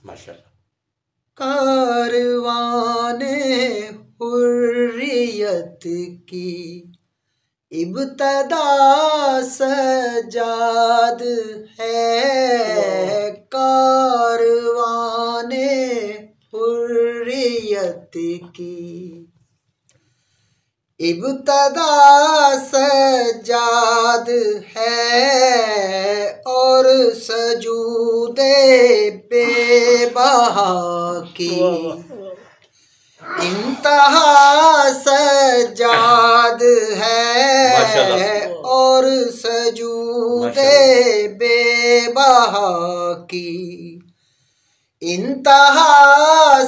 माशाल्लाह। कारवाने हुर्रियत की इब्तदा सजाद है। कारवाने हुर्रियत की इब्तदा सजाद है और सजूदे बेबहा की इंतहा सजाद है और सजूदे बेबहा की इंतहा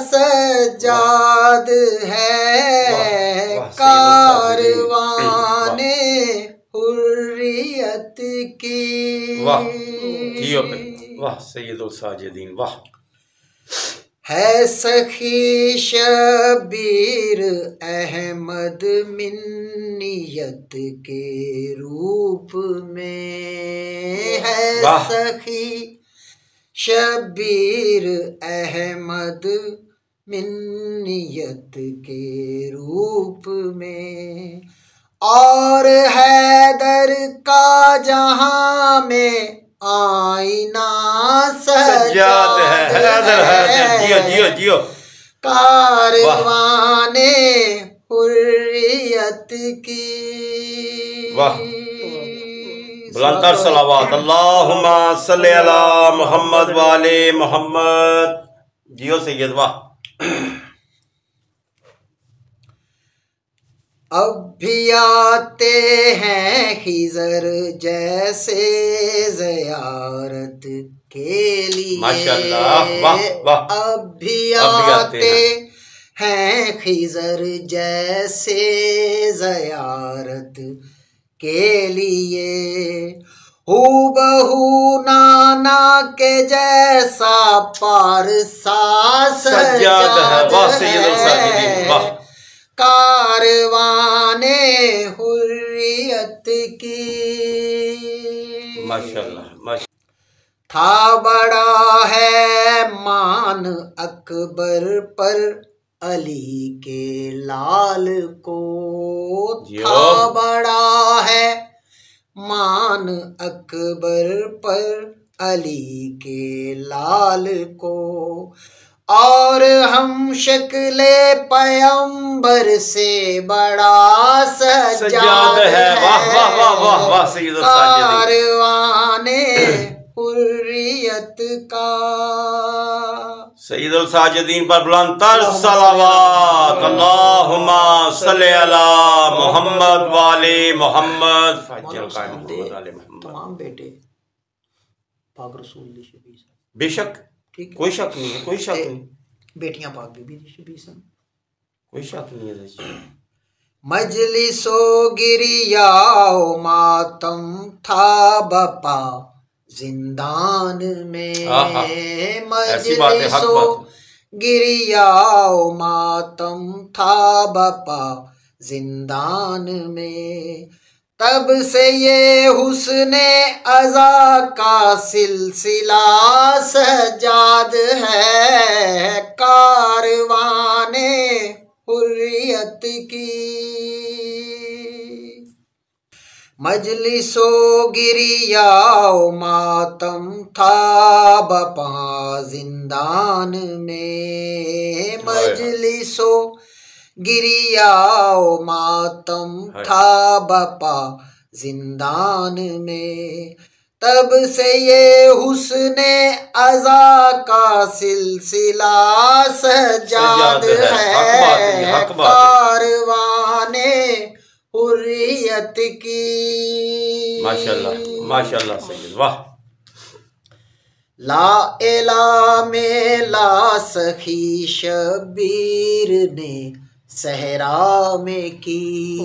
सजाद है। कारवाने हुर्रियत की। वाह जियो पे, वाह सैयदुल साजिदीन, वाह। है सखी शबीर अहमद मिन्नियत के रूप में। है सखी शबीर अहमद मिन्नियत के रूप में और हैदर का जहां में आईना सजाद है। जियो जियो जियो। कारवाने हुर्रियत की। वाह बुलंदतर सलावत अल्लाहुम्मा सल्ली अला मोहम्मद वाले मोहम्मद। जियो सैयद, वाह। अब भी आते हैं खिजर जैसे ज़ियारत के लिए। माशाल्लाह, वाह वाह। अब भी आते हैं खिजर जैसे ज़ियारत के लिए। हूबहू नाना के जैसा पारसा सजाद है। कारवाने हुर्रियत की। माशाल्लाह माशाल्लाह। था बड़ा है मान अकबर पर अली के लाल को। था बड़ा है मान अकबर पर अली के लाल को और हम शक्ले पैगंबर से बड़ा सजाद है। कारवाने हुर्रियत का। सैयदुल साजिदीन पर बुलंदतर सलावत अल्लाहुम्मा सल्ली अला मोहम्मद वाले मोहम्मद। तमाम बेटे पाक रसूल शबीर। बेशक, कोई शक नहीं है, कोई शक नहीं। बेटियां पाक बीबी शबीर, कोई शक नहीं है। मजलिसो गिरियाओ मातम था बपा जिंदान में। मजलिसो गिरियाओ मातम था बपा जिंदान में। तब से ये हुस्ने अज़ा का सिलसिला सजाद है। कारवाने हुर्रियत की। मजलिसो गिरियाओ मातम था बपा जिंदान में। मजलिसो गिरियाओ मातम था बपा जिंदान में। तब से ये हुस्ने अज़ा का सिलसिला सजाद है। कारवाने हुर्रियत की। माशाल्लाह माशाल्लाह सैयद, वाह। ला इला में ला सखी शबीर ने सहरा में की।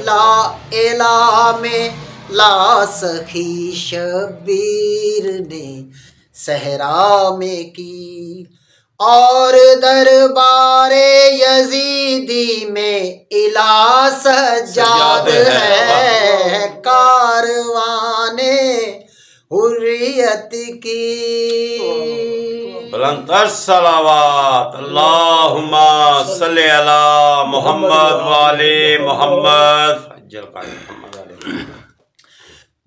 ला इला में ला सखी शबीर ने सहरा में की और दरबारे यजीदी में इला सजाद है। कारवाने हुर्रियत की। बुलंद सलावत अल्लाहुम्मा सल्ली अला मोहम्मद वाले मोहम्मद।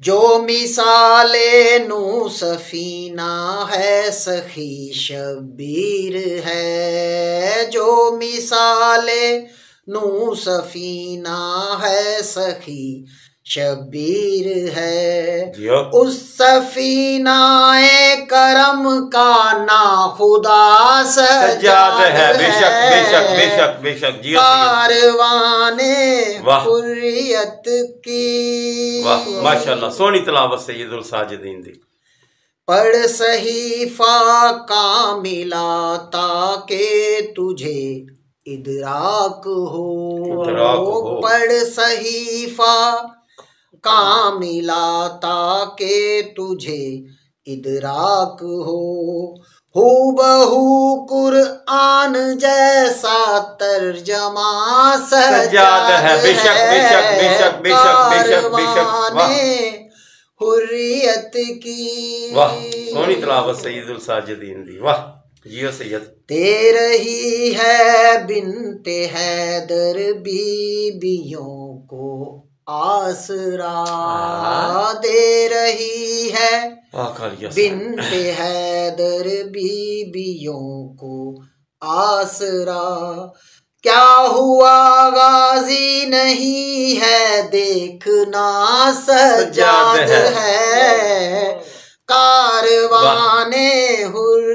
जो मिसाले नू सफीना है सखी शबीर है, जो मिसाले नू सफीना है सखी शबीर है। उस सफीनाए करम का ना खुदा सजाद है। बेशक बेशक बेशक बेशक। कारवाने हुर्रियत की। वाह माशाल्लाह, सोनी तलावत सैयदुल साजिदीन दी। पढ़ सहीफा कामिला ताके तुझे इदराक हो। पढ़ सहीफा कामिला ताके तुझे इदराक हो। हूबहू कुरआन जैसा तर्जमा सजाद है। बेशक बेशक बेशक बेशक बेशक बेशक। हुर्रियत की। वाह सोनी तलावत सैयदुल साजिदीन दी। वाह जियो सैयद। दे रही है बिन्ते हैदर बीबियों को आसरा, दे रही है बिन्ते हैदर बीबियों को आसरा। क्या हुआ गाजी नहीं है देखना सजाद है। कारवाने हुर